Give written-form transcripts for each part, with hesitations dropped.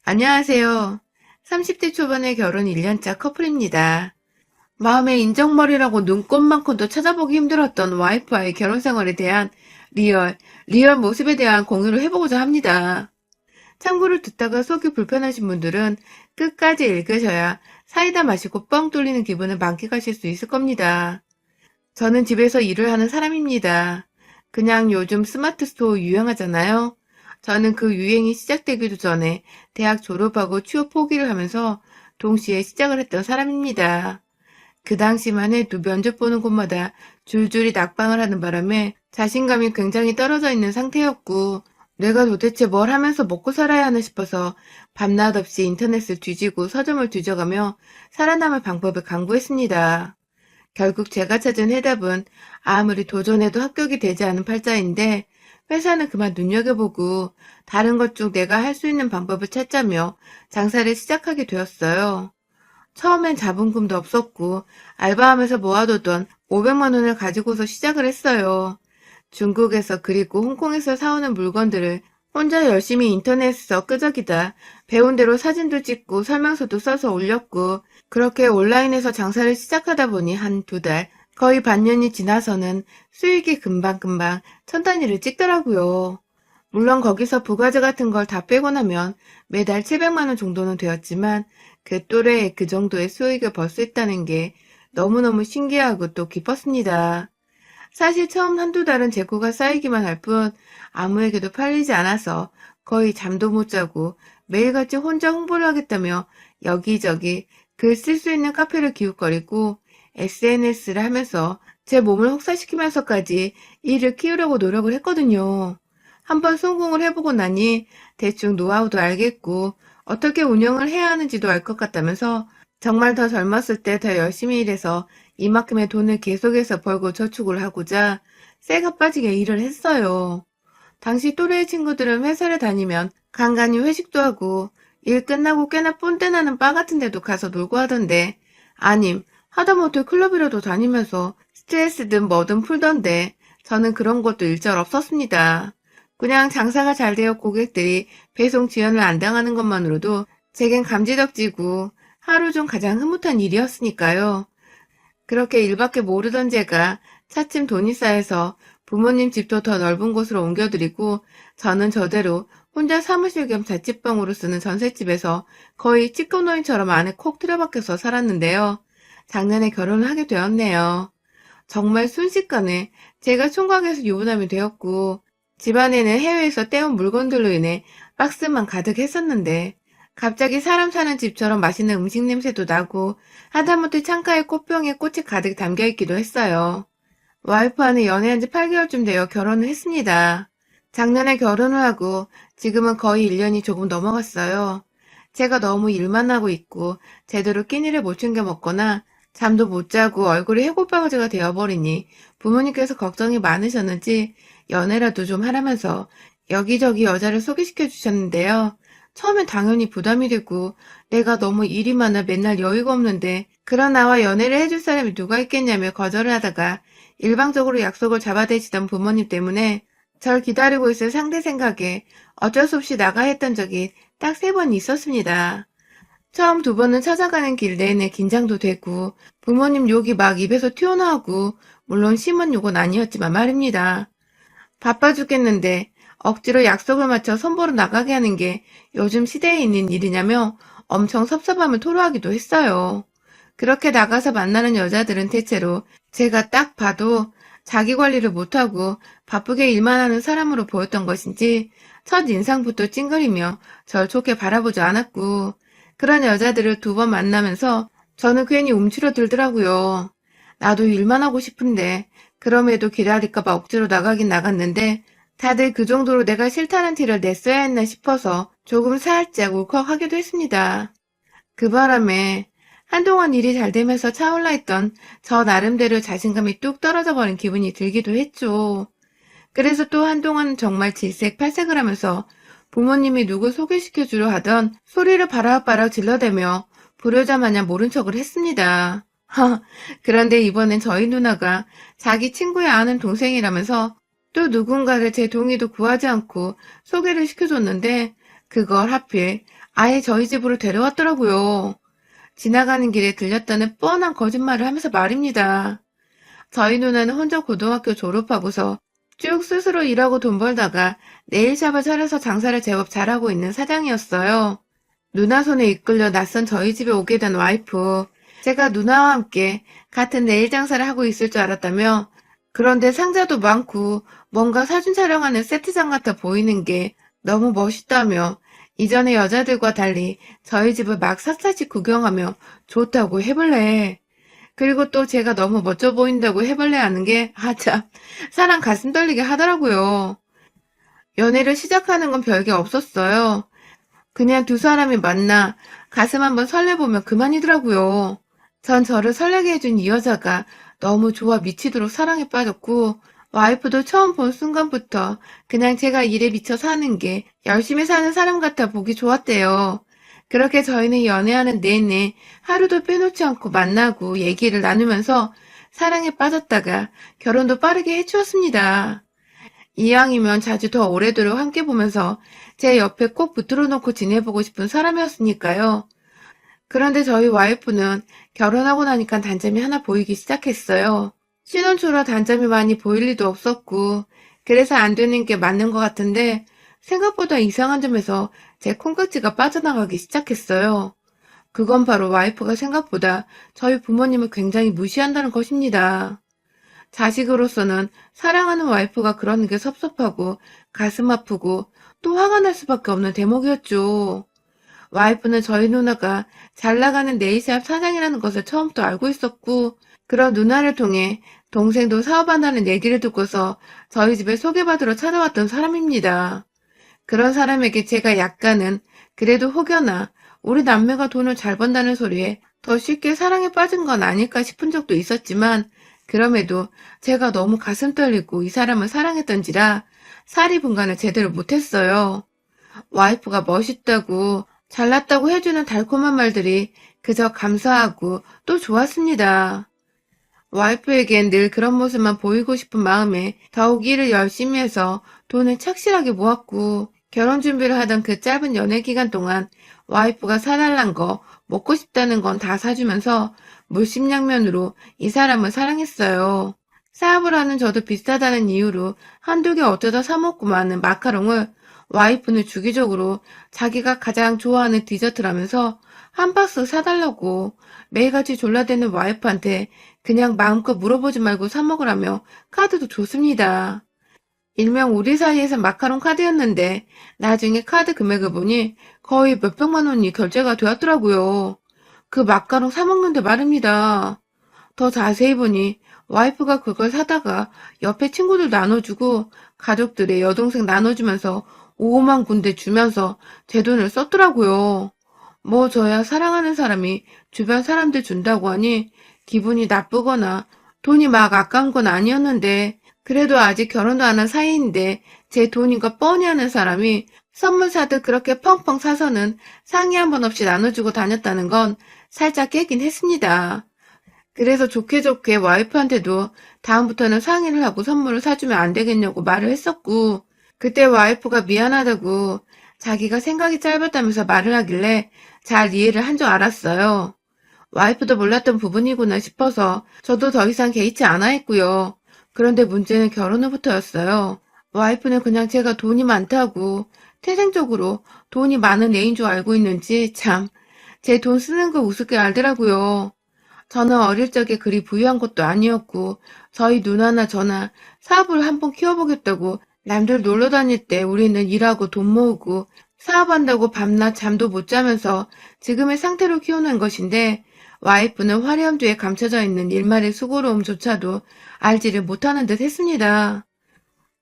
안녕하세요. 30대 초반의 결혼 1년차 커플입니다. 마음의 인정머리라고 눈꽃만큼도 찾아보기 힘들었던 와이프와의 결혼 생활에 대한 리얼 모습에 대한 공유를 해보고자 합니다. 참고를 듣다가 속이 불편하신 분들은 끝까지 읽으셔야 사이다 마시고 뻥 뚫리는 기분을 만끽하실 수 있을 겁니다. 저는 집에서 일을 하는 사람입니다. 그냥 요즘 스마트 스토어 유행하잖아요. 저는 그 유행이 시작되기도 전에 대학 졸업하고 취업 포기를 하면서 동시에 시작을 했던 사람입니다. 그 당시만 해도 면접 보는 곳마다 줄줄이 낙방을 하는 바람에 자신감이 굉장히 떨어져 있는 상태였고, 내가 도대체 뭘 하면서 먹고 살아야 하나 싶어서 밤낮 없이 인터넷을 뒤지고 서점을 뒤져가며 살아남을 방법을 강구했습니다. 결국 제가 찾은 해답은 아무리 도전해도 합격이 되지 않은 팔자인데, 회사는 그만 눈여겨보고 다른 것 중 내가 할 수 있는 방법을 찾자며 장사를 시작하게 되었어요. 처음엔 자본금도 없었고 알바하면서 모아두던 500만 원을 가지고서 시작을 했어요. 중국에서 그리고 홍콩에서 사오는 물건들을 혼자 열심히 인터넷에서 끄적이다 배운 대로 사진도 찍고 설명서도 써서 올렸고, 그렇게 온라인에서 장사를 시작하다 보니 한 두 달, 거의 반년이 지나서는 수익이 금방금방 천 단위를 찍더라고요. 물론 거기서 부가세 같은 걸 다 빼고 나면 매달 700만 원 정도는 되었지만, 그 또래에 그 정도의 수익을 벌 수 있다는 게 너무너무 신기하고 또 기뻤습니다. 사실 처음 한두 달은 재고가 쌓이기만 할 뿐 아무에게도 팔리지 않아서 거의 잠도 못 자고 매일같이 혼자 홍보를 하겠다며 여기저기 글 쓸 수 있는 카페를 기웃거리고 SNS를 하면서 제 몸을 혹사시키면서까지 일을 키우려고 노력을 했거든요. 한번 성공을 해보고 나니 대충 노하우도 알겠고 어떻게 운영을 해야 하는지도 알 것 같다면서, 정말 더 젊었을 때 더 열심히 일해서 이만큼의 돈을 계속해서 벌고 저축을 하고자 쇠가 빠지게 일을 했어요. 당시 또래의 친구들은 회사를 다니면 간간히 회식도 하고 일 끝나고 꽤나 뻔때 나는 바 같은 데도 가서 놀고 하던데, 아님 하다못해 클럽이라도 다니면서 스트레스든 뭐든 풀던데, 저는 그런 것도 일절 없었습니다. 그냥 장사가 잘 되어 고객들이 배송 지연을 안 당하는 것만으로도 제겐 감지덕지고 하루 중 가장 흐뭇한 일이었으니까요. 그렇게 일밖에 모르던 제가 차츰 돈이 쌓여서 부모님 집도 더 넓은 곳으로 옮겨드리고, 저는 저대로 혼자 사무실 겸 자취방으로 쓰는 전셋집에서 거의 찌꺼노인처럼 안에 콕 틀어박혀서 살았는데요. 작년에 결혼을 하게 되었네요. 정말 순식간에 제가 총각에서 유부남이 되었고, 집안에는 해외에서 떼온 물건들로 인해 박스만 가득했었는데, 갑자기 사람 사는 집처럼 맛있는 음식 냄새도 나고 하다못해 창가에 꽃병에 꽃이 가득 담겨있기도 했어요. 와이프와는 연애한 지 8개월쯤 되어 결혼을 했습니다. 작년에 결혼을 하고 지금은 거의 1년이 조금 넘어갔어요. 제가 너무 일만 하고 있고 제대로 끼니를 못 챙겨 먹거나 잠도 못 자고 얼굴이 해골바가지가 되어버리니 부모님께서 걱정이 많으셨는지 연애라도 좀 하라면서 여기저기 여자를 소개시켜 주셨는데요. 처음엔 당연히 부담이 되고 내가 너무 일이 많아 맨날 여유가 없는데 그런 나와 연애를 해줄 사람이 누가 있겠냐며 거절을 하다가 일방적으로 약속을 잡아대시던 부모님 때문에 절 기다리고 있을 상대 생각에 어쩔 수 없이 나가 했던 적이 딱 3번 있었습니다. 처음 2번은 찾아가는 길 내내 긴장도 되고 부모님 욕이 막 입에서 튀어나오고, 물론 심한 욕은 아니었지만 말입니다. 바빠 죽겠는데 억지로 약속을 맞춰 선보러 나가게 하는 게 요즘 시대에 있는 일이냐며 엄청 섭섭함을 토로하기도 했어요. 그렇게 나가서 만나는 여자들은 대체로 제가 딱 봐도 자기 관리를 못하고 바쁘게 일만 하는 사람으로 보였던 것인지 첫 인상부터 찡그리며 절 좋게 바라보지 않았고, 그런 여자들을 2번 만나면서 저는 괜히 움츠러들더라고요. 나도 일만 하고 싶은데 그럼에도 기다릴까봐 억지로 나가긴 나갔는데 다들 그 정도로 내가 싫다는 티를 냈어야 했나 싶어서 조금 살짝 울컥하기도 했습니다. 그 바람에 한동안 일이 잘 되면서 차올라 있던 저 나름대로 자신감이 뚝 떨어져 버린 기분이 들기도 했죠. 그래서 또 한동안 정말 질색팔색을 하면서 부모님이 누구 소개시켜주려 하던 소리를 바락바락 질러대며 불효자 마냥 모른 척을 했습니다. 그런데 이번엔 저희 누나가 자기 친구의 아는 동생이라면서 또 누군가를 제 동의도 구하지 않고 소개를 시켜줬는데, 그걸 하필 아예 저희 집으로 데려왔더라고요. 지나가는 길에 들렸다는 뻔한 거짓말을 하면서 말입니다. 저희 누나는 혼자 고등학교 졸업하고서 쭉 스스로 일하고 돈 벌다가 네일샵을 차려서 장사를 제법 잘하고 있는 사장이었어요. 누나 손에 이끌려 낯선 저희 집에 오게 된 와이프. 제가 누나와 함께 같은 네일 장사를 하고 있을 줄 알았다며, 그런데 상자도 많고 뭔가 사진 촬영하는 세트장 같아 보이는 게 너무 멋있다며, 이전의 여자들과 달리 저희 집을 막 샅샅이 구경하며 좋다고 해볼래. 그리고 또 제가 너무 멋져 보인다고 해볼래 하는 게, 참, 사람 가슴 떨리게 하더라고요. 연애를 시작하는 건 별게 없었어요. 그냥 두 사람이 만나 가슴 한번 설레보면 그만이더라고요. 전 저를 설레게 해준 이 여자가 너무 좋아 미치도록 사랑에 빠졌고, 와이프도 처음 본 순간부터 그냥 제가 일에 미쳐 사는 게 열심히 사는 사람 같아 보기 좋았대요. 그렇게 저희는 연애하는 내내 하루도 빼놓지 않고 만나고 얘기를 나누면서 사랑에 빠졌다가 결혼도 빠르게 해치웠습니다. 이왕이면 자주 더 오래도록 함께 보면서 제 옆에 꼭 붙들어 놓고 지내보고 싶은 사람이었으니까요. 그런데 저희 와이프는 결혼하고 나니까 단점이 하나 보이기 시작했어요. 신혼 초라 단점이 많이 보일 리도 없었고, 그래서 안 되는 게 맞는 것 같은데, 생각보다 이상한 점에서 제 콩깍지가 빠져나가기 시작했어요. 그건 바로 와이프가 생각보다 저희 부모님을 굉장히 무시한다는 것입니다. 자식으로서는 사랑하는 와이프가 그러는 게 섭섭하고 가슴 아프고 또 화가 날 수밖에 없는 대목이었죠. 와이프는 저희 누나가 잘 나가는 네일샵 사장이라는 것을 처음부터 알고 있었고, 그런 누나를 통해 동생도 사업한다는 얘기를 듣고서 저희 집에 소개받으러 찾아왔던 사람입니다. 그런 사람에게 제가 약간은 그래도 혹여나 우리 남매가 돈을 잘 번다는 소리에 더 쉽게 사랑에 빠진 건 아닐까 싶은 적도 있었지만, 그럼에도 제가 너무 가슴 떨리고 이 사람을 사랑했던지라 사리 분간을 제대로 못했어요. 와이프가 멋있다고 잘났다고 해주는 달콤한 말들이 그저 감사하고 또 좋았습니다. 와이프에겐 늘 그런 모습만 보이고 싶은 마음에 더욱 일을 열심히 해서 돈을 착실하게 모았고, 결혼 준비를 하던 그 짧은 연애 기간 동안 와이프가 사달란 거, 먹고 싶다는 건 다 사주면서 물심양면으로 이 사람을 사랑했어요. 사업을 하는 저도 비싸다는 이유로 한두 개 어쩌다 사먹고 마는 마카롱을 와이프는 주기적으로 자기가 가장 좋아하는 디저트라면서 한 박스 사달라고 매일같이 졸라대는 와이프한테 그냥 마음껏 물어보지 말고 사 먹으라며 카드도 줬습니다. 일명 우리 사이에서 마카롱 카드였는데 나중에 카드 금액을 보니 거의 몇백만 원이 결제가 되었더라고요. 그 마카롱 사 먹는데 말입니다. 더 자세히 보니 와이프가 그걸 사다가 옆에 친구들 나눠주고 가족들의 여동생 나눠주면서 5만 군데 주면서 제 돈을 썼더라고요. 뭐 저야 사랑하는 사람이 주변 사람들 준다고 하니 기분이 나쁘거나 돈이 막 아까운 건 아니었는데, 그래도 아직 결혼도 안 한 사이인데 제 돈인 거 뻔히 아는 사람이 선물 사듯 그렇게 펑펑 사서는 상의 한 번 없이 나눠주고 다녔다는 건 살짝 깨긴 했습니다. 그래서 좋게 좋게 와이프한테도 다음부터는 상의를 하고 선물을 사주면 안 되겠냐고 말을 했었고, 그때 와이프가 미안하다고 자기가 생각이 짧았다면서 말을 하길래 잘 이해를 한 줄 알았어요. 와이프도 몰랐던 부분이구나 싶어서 저도 더 이상 개의치 않아 했고요. 그런데 문제는 결혼 후부터였어요. 와이프는 그냥 제가 돈이 많다고 태생적으로 돈이 많은 애인 줄 알고 있는지 참 제 돈 쓰는 거 우습게 알더라고요. 저는 어릴 적에 그리 부유한 것도 아니었고, 저희 누나나 저나 사업을 한번 키워보겠다고 남들 놀러 다닐 때 우리는 일하고 돈 모으고 사업한다고 밤낮 잠도 못 자면서 지금의 상태로 키워낸 것인데, 와이프는 화려함 뒤에 감춰져 있는 일말의 수고로움조차도 알지를 못하는 듯 했습니다.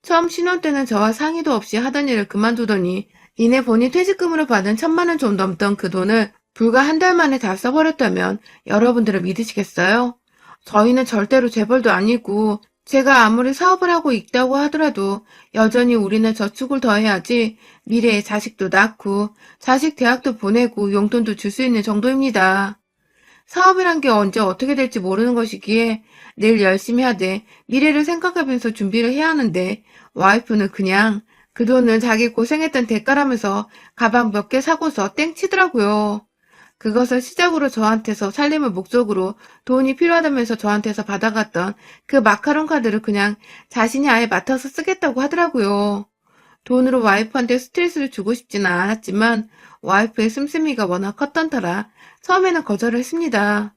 처음 신혼 때는 저와 상의도 없이 하던 일을 그만두더니 이내 본인 퇴직금으로 받은 1,000만 원 좀 넘던 그 돈을 불과 한 달 만에 다 써버렸다면 여러분들은 믿으시겠어요? 저희는 절대로 재벌도 아니고, 제가 아무리 사업을 하고 있다고 하더라도 여전히 우리는 저축을 더 해야지 미래에 자식도 낳고 자식 대학도 보내고 용돈도 줄 수 있는 정도입니다. 사업이란 게 언제 어떻게 될지 모르는 것이기에 늘 열심히 하되 미래를 생각하면서 준비를 해야 하는데, 와이프는 그냥 그 돈은 자기 고생했던 대가라면서 가방 몇 개 사고서 땡치더라고요. 그것을 시작으로 저한테서 살림을 목적으로 돈이 필요하다면서 저한테서 받아갔던 그 마카롱 카드를 그냥 자신이 아예 맡아서 쓰겠다고 하더라고요. 돈으로 와이프한테 스트레스를 주고 싶지는 않았지만 와이프의 씀씀이가 워낙 컸던 터라 처음에는 거절을 했습니다.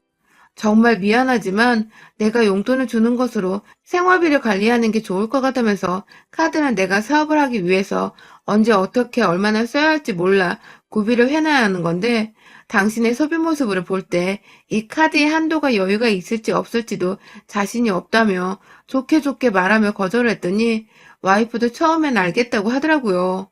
정말 미안하지만 내가 용돈을 주는 것으로 생활비를 관리하는 게 좋을 것 같다면서 카드는 내가 사업을 하기 위해서 언제 어떻게 얼마나 써야 할지 몰라 구비를 해놔야 하는 건데 당신의 소비 모습을 볼 때 이 카드의 한도가 여유가 있을지 없을지도 자신이 없다며 좋게 좋게 말하며 거절을 했더니 와이프도 처음엔 알겠다고 하더라고요.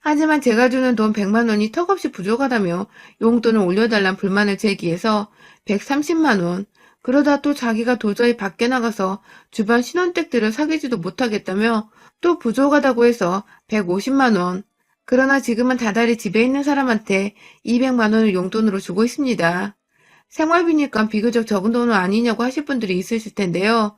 하지만 제가 주는 돈 100만 원이 턱없이 부족하다며 용돈을 올려달란 불만을 제기해서 130만 원, 그러다 또 자기가 도저히 밖에 나가서 주변 신혼댁들을 사귀지도 못하겠다며 또 부족하다고 해서 150만 원, 그러나 지금은 다달이 집에 있는 사람한테 200만 원을 용돈으로 주고 있습니다. 생활비니까 비교적 적은 돈은 아니냐고 하실 분들이 있으실 텐데요.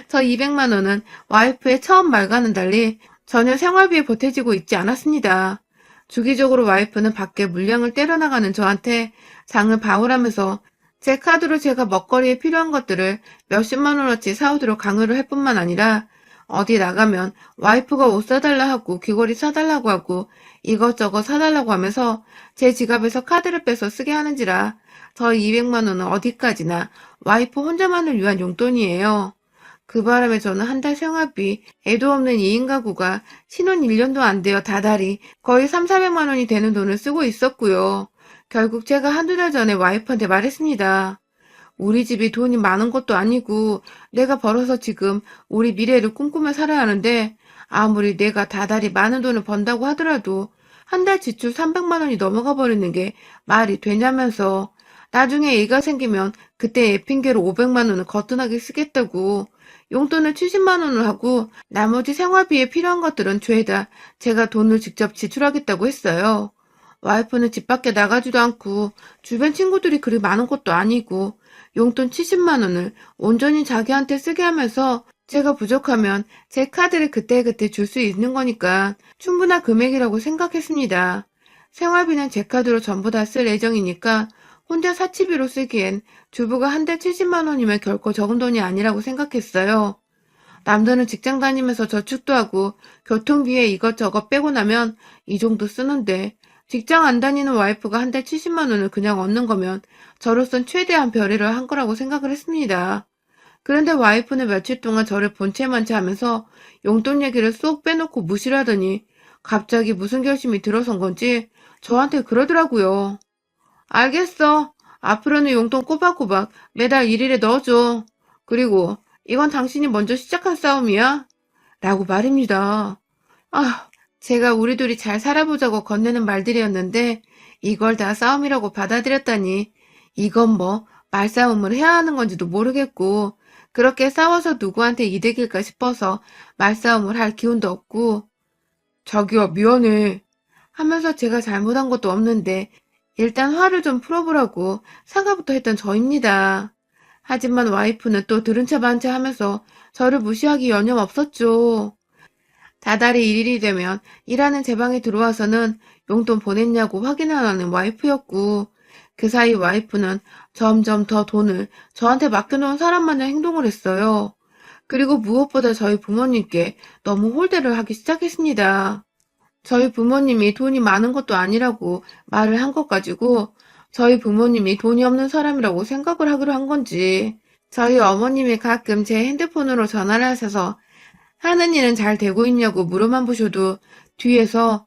저 200만 원은 와이프의 처음 말과는 달리 전혀 생활비에 보태지고 있지 않았습니다. 주기적으로 와이프는 밖에 물량을 때려나가는 저한테 장을 방울하면서 제 카드로 제가 먹거리에 필요한 것들을 몇십만 원어치 사오도록 강요를 할 뿐만 아니라 어디 나가면 와이프가 옷 사달라 하고 귀걸이 사달라고 하고 이것저것 사달라고 하면서 제 지갑에서 카드를 빼서 쓰게 하는지라 저 200만 원은 어디까지나 와이프 혼자만을 위한 용돈이에요. 그 바람에 저는 한 달 생활비, 애도 없는 2인 가구가 신혼 1년도 안 되어 다달이 거의 3, 400만 원이 되는 돈을 쓰고 있었고요. 결국 제가 한두 달 전에 와이프한테 말했습니다. 우리 집이 돈이 많은 것도 아니고 내가 벌어서 지금 우리 미래를 꿈꾸며 살아야 하는데 아무리 내가 다달이 많은 돈을 번다고 하더라도 한 달 지출 300만 원이 넘어가 버리는 게 말이 되냐면서 나중에 애가 생기면 그때 애 핑계로 500만 원을 거뜬하게 쓰겠다고 용돈을 70만 원을 하고 나머지 생활비에 필요한 것들은 죄다 제가 돈을 직접 지출하겠다고 했어요. 와이프는 집 밖에 나가지도 않고 주변 친구들이 그리 많은 것도 아니고 용돈 70만 원을 온전히 자기한테 쓰게 하면서 제가 부족하면 제 카드를 그때그때 줄 수 있는 거니까 충분한 금액이라고 생각했습니다. 생활비는 제 카드로 전부 다 쓸 예정이니까 혼자 사치비로 쓰기엔 주부가 한 달 70만 원이면 결코 적은 돈이 아니라고 생각했어요. 남들은 직장 다니면서 저축도 하고 교통비에 이것저것 빼고 나면 이 정도 쓰는데 직장 안 다니는 와이프가 한 달 70만 원을 그냥 얻는 거면 저로선 최대한 별의를 한 거라고 생각을 했습니다. 그런데 와이프는 며칠 동안 저를 본체만체 하면서 용돈 얘기를 쏙 빼놓고 무시를 하더니 갑자기 무슨 결심이 들어선 건지 저한테 그러더라고요. 알겠어. 앞으로는 용돈 꼬박꼬박 매달 1일에 넣어줘. 그리고 이건 당신이 먼저 시작한 싸움이야. 라고 말입니다. 아, 제가 우리 둘이 잘 살아보자고 건네는 말들이었는데 이걸 다 싸움이라고 받아들였다니 이건 뭐 말싸움을 해야 하는 건지도 모르겠고 그렇게 싸워서 누구한테 이득일까 싶어서 말싸움을 할 기운도 없고 자기야 미안해 하면서 제가 잘못한 것도 없는데 일단 화를 좀 풀어보라고 사과부터 했던 저입니다. 하지만 와이프는 또 들은 체 반 체 하면서 저를 무시하기 여념없었죠. 다달이 1일이 되면 일하는 제 방에 들어와서는 용돈 보냈냐고 확인하는 와이프였고 그 사이 와이프는 점점 더 돈을 저한테 맡겨놓은 사람 마냥 행동을 했어요. 그리고 무엇보다 저희 부모님께 너무 홀대를 하기 시작했습니다. 저희 부모님이 돈이 많은 것도 아니라고 말을 한 것 가지고 저희 부모님이 돈이 없는 사람이라고 생각을 하기로 한 건지 저희 어머님이 가끔 제 핸드폰으로 전화를 하셔서 하는 일은 잘 되고 있냐고 물어만 보셔도 뒤에서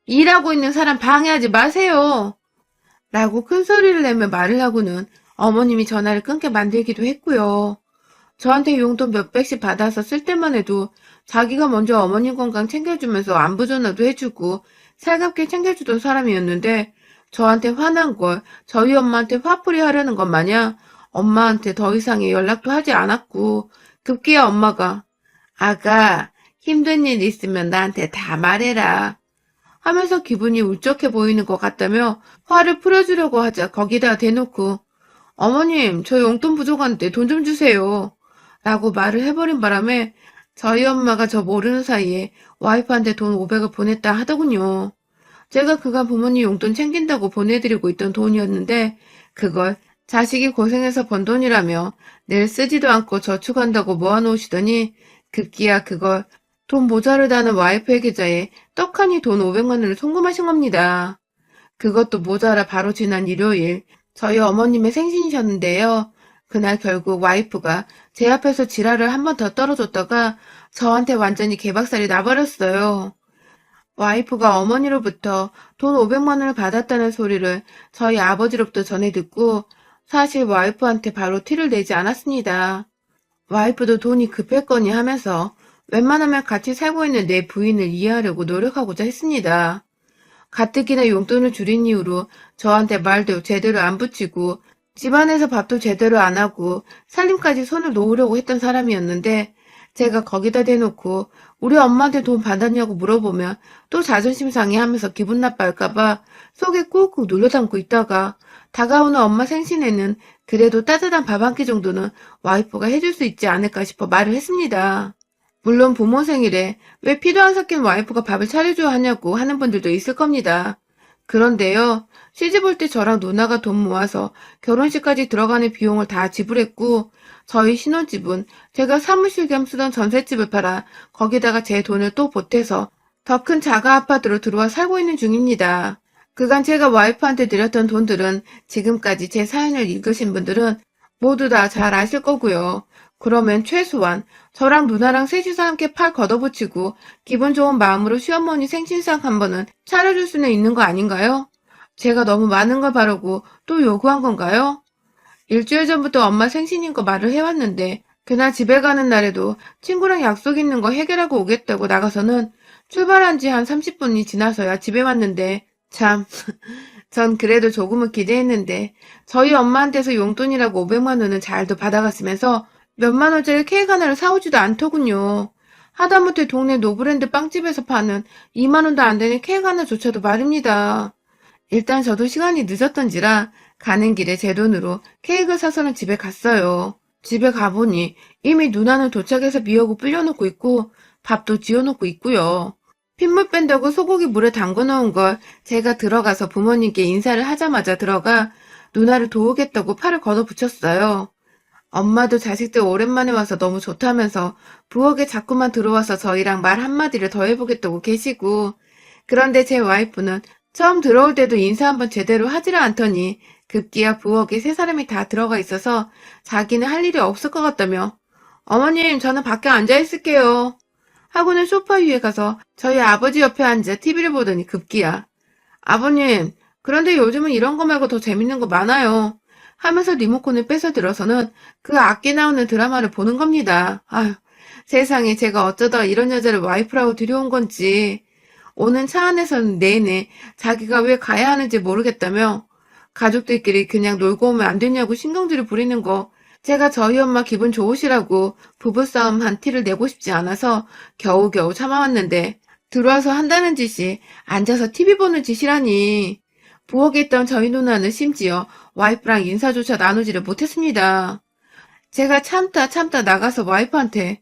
일하고 있는 사람 방해하지 마세요 라고 큰 소리를 내며 말을 하고는 어머님이 전화를 끊게 만들기도 했고요. 저한테 용돈 몇백씩 받아서 쓸 때만 해도 자기가 먼저 어머님 건강 챙겨주면서 안부 전화도 해주고 살갑게 챙겨주던 사람이었는데 저한테 화난 걸 저희 엄마한테 화풀이 하려는 것 마냥 엄마한테 더 이상의 연락도 하지 않았고 급기야 엄마가 아가 힘든 일 있으면 나한테 다 말해라 하면서 기분이 울적해 보이는 것 같다며 화를 풀어주려고 하자 거기다 대놓고 어머님 저 용돈 부족한데 돈 좀 주세요 라고 말을 해버린 바람에 저희 엄마가 저 모르는 사이에 와이프한테 돈 500을 보냈다 하더군요. 제가 그간 부모님 용돈 챙긴다고 보내드리고 있던 돈이었는데 그걸 자식이 고생해서 번 돈이라며 늘 쓰지도 않고 저축한다고 모아놓으시더니 급기야 그걸 돈 모자르다는 와이프의 계좌에 떡하니 돈 500만 원을 송금하신 겁니다. 그것도 모자라 바로 지난 일요일 저희 어머님의 생신이셨는데요. 그날 결국 와이프가 제 앞에서 지랄을 한 번 더 떨어졌다가 저한테 완전히 개박살이 나버렸어요. 와이프가 어머니로부터 돈 500만 원을 받았다는 소리를 저희 아버지로부터 전해 듣고 사실 와이프한테 바로 티를 내지 않았습니다. 와이프도 돈이 급했거니 하면서 웬만하면 같이 살고 있는 내 부인을 이해하려고 노력하고자 했습니다. 가뜩이나 용돈을 줄인 이후로 저한테 말도 제대로 안 붙이고 집안에서 밥도 제대로 안 하고 살림까지 손을 놓으려고 했던 사람이었는데 제가 거기다 대놓고 우리 엄마한테 돈 받았냐고 물어보면 또 자존심 상해하면서 기분 나빠할까봐 속에 꾹꾹 눌러 담고 있다가 다가오는 엄마 생신에는 그래도 따뜻한 밥 한 끼 정도는 와이프가 해줄 수 있지 않을까 싶어 말을 했습니다. 물론 부모 생일에 왜 피도 안 섞인 와이프가 밥을 차려줘야 하냐고 하는 분들도 있을 겁니다. 그런데요, 시집 올 때 저랑 누나가 돈 모아서 결혼식까지 들어가는 비용을 다 지불했고, 저희 신혼집은 제가 사무실 겸 쓰던 전셋집을 팔아 거기다가 제 돈을 또 보태서 더 큰 자가 아파트로 들어와 살고 있는 중입니다. 그간 제가 와이프한테 드렸던 돈들은 지금까지 제 사연을 읽으신 분들은 모두 다 잘 아실 거고요. 그러면 최소한 저랑 누나랑 셋이서 함께 팔 걷어붙이고 기분 좋은 마음으로 시어머니 생신상 한 번은 차려줄 수는 있는 거 아닌가요? 제가 너무 많은 걸 바라고 또 요구한 건가요? 일주일 전부터 엄마 생신인 거 말을 해왔는데 그날 집에 가는 날에도 친구랑 약속 있는 거 해결하고 오겠다고 나가서는 출발한 지 한 30분이 지나서야 집에 왔는데 참, 전 그래도 조금은 기대했는데 저희 엄마한테서 용돈이라고 500만 원은 잘도 받아갔으면서 몇만 원짜리 케이크 하나를 사오지도 않더군요. 하다못해 동네 노브랜드 빵집에서 파는 2만 원도 안 되는 케이크 하나조차도 말입니다. 일단 저도 시간이 늦었던지라 가는 길에 제 돈으로 케이크를 사서는 집에 갔어요. 집에 가보니 이미 누나는 도착해서 미역을 불려놓고 있고 밥도 지어놓고 있고요. 핏물 뺀다고 소고기 물에 담궈 놓은 걸 제가 들어가서 부모님께 인사를 하자마자 들어가 누나를 도우겠다고 팔을 걷어붙였어요. 엄마도 자식들 오랜만에 와서 너무 좋다면서 부엌에 자꾸만 들어와서 저희랑 말 한마디를 더 해보겠다고 계시고 그런데 제 와이프는 처음 들어올 때도 인사 한번 제대로 하지를 않더니 급기야 부엌에 세 사람이 다 들어가 있어서 자기는 할 일이 없을 것 같다며 어머님 저는 밖에 앉아 있을게요. 하고는 소파 위에 가서 저희 아버지 옆에 앉아 TV를 보더니 급기야 아버님 그런데 요즘은 이런 거 말고 더 재밌는 거 많아요. 하면서 리모컨을 뺏어 들어서는 그 악기 나오는 드라마를 보는 겁니다. 아휴, 세상에 제가 어쩌다가 이런 여자를 와이프라고 들여온 건지. 오는 차 안에서는 내내 자기가 왜 가야 하는지 모르겠다며 가족들끼리 그냥 놀고 오면 안 되냐고 신경질을 부리는 거 제가 저희 엄마 기분 좋으시라고 부부싸움 한 티를 내고 싶지 않아서 겨우겨우 참아왔는데 들어와서 한다는 짓이 앉아서 TV 보는 짓이라니. 부엌에 있던 저희 누나는 심지어 와이프랑 인사조차 나누지를 못했습니다. 제가 참다 나가서 와이프한테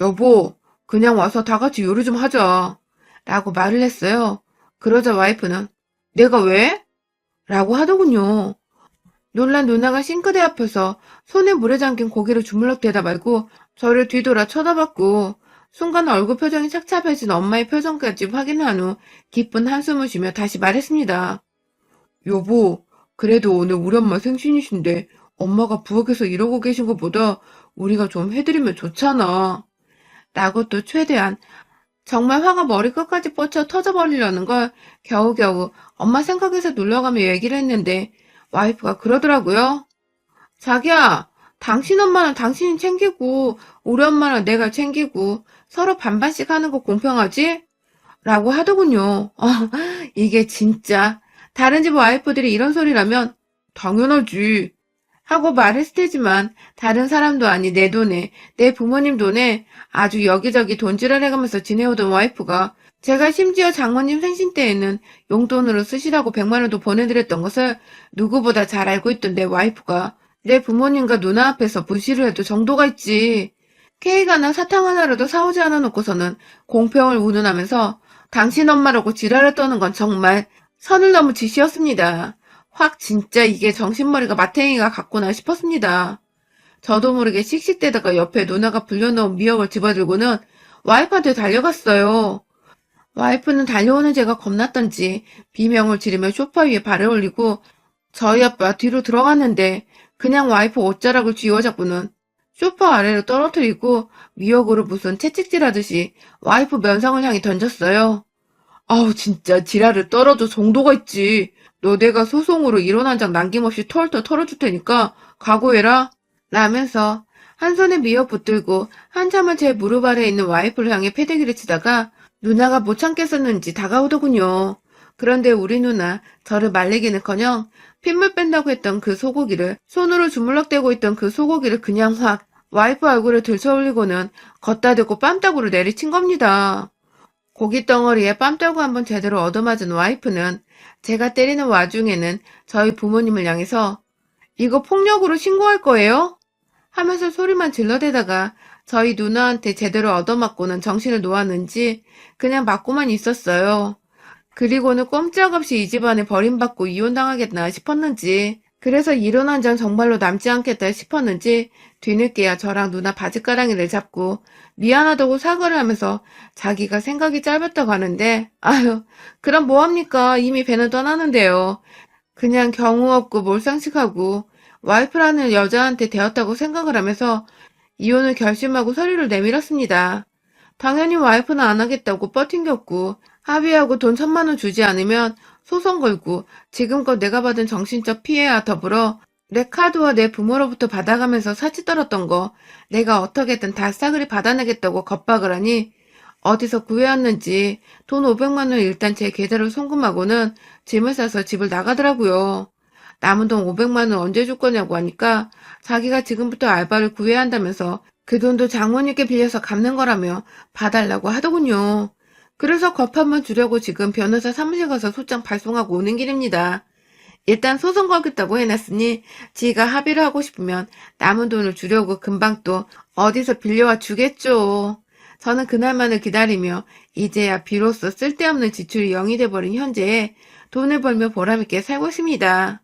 여보, 그냥 와서 다 같이 요리 좀 하자 라고 말을 했어요. 그러자 와이프는 내가 왜? 라고 하더군요. 놀란 누나가 싱크대 앞에서 손에 물에 잠긴 고기를 주물럭대다 말고 저를 뒤돌아 쳐다봤고 순간 얼굴 표정이 착잡해진 엄마의 표정까지 확인한 후 깊은 한숨을 쉬며 다시 말했습니다. 여보, 그래도 오늘 우리 엄마 생신이신데 엄마가 부엌에서 이러고 계신 것보다 우리가 좀 해드리면 좋잖아. 라고 또 최대한 정말 화가 머리끝까지 뻗쳐 터져버리려는 걸 겨우겨우 엄마 생각에서 눌러가며 얘기를 했는데 와이프가 그러더라고요. 자기야, 당신 엄마는 당신이 챙기고 우리 엄마는 내가 챙기고 서로 반반씩 하는 거 공평하지? 라고 하더군요. 이게 진짜 다른 집 와이프들이 이런 소리라면 당연하지 하고 말했을 테지만 다른 사람도 아니 내 돈에 내 부모님 돈에 아주 여기저기 돈질을 해가면서 지내오던 와이프가 제가 심지어 장모님 생신 때에는 용돈으로 쓰시라고 100만 원도 보내드렸던 것을 누구보다 잘 알고 있던 내 와이프가 내 부모님과 누나 앞에서 무시를 해도 정도가 있지. 케이크나 사탕 하나라도 사오지 않아 놓고서는 공평을 운운하면서 당신 엄마라고 지랄을 떠는 건 정말 선을 넘은 짓이었습니다. 확 진짜 이게 정신머리가 마탱이가 같구나 싶었습니다. 저도 모르게 씩씩대다가 옆에 누나가 불려놓은 미역을 집어들고는 와이프한테 달려갔어요. 와이프는 달려오는 제가 겁났던지 비명을 지르며 소파 위에 발을 올리고 저희 아빠 뒤로 들어갔는데 그냥 와이프 옷자락을 쥐어잡고는 소파 아래로 떨어뜨리고 미역으로 무슨 채찍질하듯이 와이프 면상을 향해 던졌어요. 아우 진짜 지랄을 떨어져 정도가 있지. 너 내가 소송으로 이론 한 장 남김없이 털털 털어줄 테니까 각오해라. 라면서 한 손에 미역 붙들고 한참을 제 무릎 아래에 있는 와이프를 향해 패대기를 치다가 누나가 못 참겠었는지 다가오더군요. 그런데 우리 누나 저를 말리기는커녕 핏물 뺀다고 했던 그 소고기를 손으로 주물럭대고 있던 그 소고기를 그냥 확 와이프 얼굴을 들쳐올리고는 걷다 대고 뺨따구로 내리친 겁니다. 고기 덩어리에 뺨따구 한번 제대로 얻어맞은 와이프는 제가 때리는 와중에는 저희 부모님을 향해서 이거 폭력으로 신고할 거예요? 하면서 소리만 질러대다가 저희 누나한테 제대로 얻어맞고는 정신을 놓았는지 그냥 맞고만 있었어요. 그리고는 꼼짝없이 이 집안에 버림받고 이혼당하겠나 싶었는지 그래서 이혼 한 장 정말로 남지 않겠다 싶었는지 뒤늦게야 저랑 누나 바지가랑이를 잡고 미안하다고 사과를 하면서 자기가 생각이 짧았다고 하는데 아유 그럼 뭐합니까 이미 배는 떠나는데요. 그냥 경우 없고 몰상식하고 와이프라는 여자한테 되었다고 생각을 하면서 이혼을 결심하고 서류를 내밀었습니다. 당연히 와이프는 안 하겠다고 뻗팅겼고 합의하고 돈 1,000만 원 주지 않으면 소송 걸고 지금껏 내가 받은 정신적 피해와 더불어 내 카드와 내 부모로부터 받아가면서 사치 떨었던 거 내가 어떻게든 다 싸그리 받아내겠다고 겁박을 하니 어디서 구해왔는지 돈 500만 원 일단 제 계좌로 송금하고는 짐을 싸서 집을 나가더라고요. 남은 돈 500만 원 언제 줄 거냐고 하니까 자기가 지금부터 알바를 구해야 한다면서 그 돈도 장모님께 빌려서 갚는 거라며 봐달라고 하더군요. 그래서 겁 한번 주려고 지금 변호사 사무실 가서 소장 발송하고 오는 길입니다. 일단 소송 걸겠다고 해놨으니 지가 합의를 하고 싶으면 남은 돈을 주려고 금방 또 어디서 빌려와 주겠죠. 저는 그날만을 기다리며 이제야 비로소 쓸데없는 지출이 0이 돼버린 현재에 돈을 벌며 보람있게 살고 있습니다.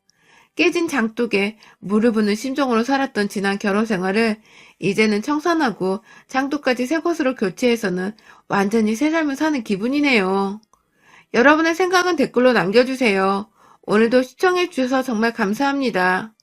깨진 장독에 무릎을 심정으로 살았던 지난 결혼 생활을 이제는 청산하고 장독까지 새 것으로 교체해서는 완전히 새 삶을 사는 기분이네요. 여러분의 생각은 댓글로 남겨주세요. 오늘도 시청해주셔서 정말 감사합니다.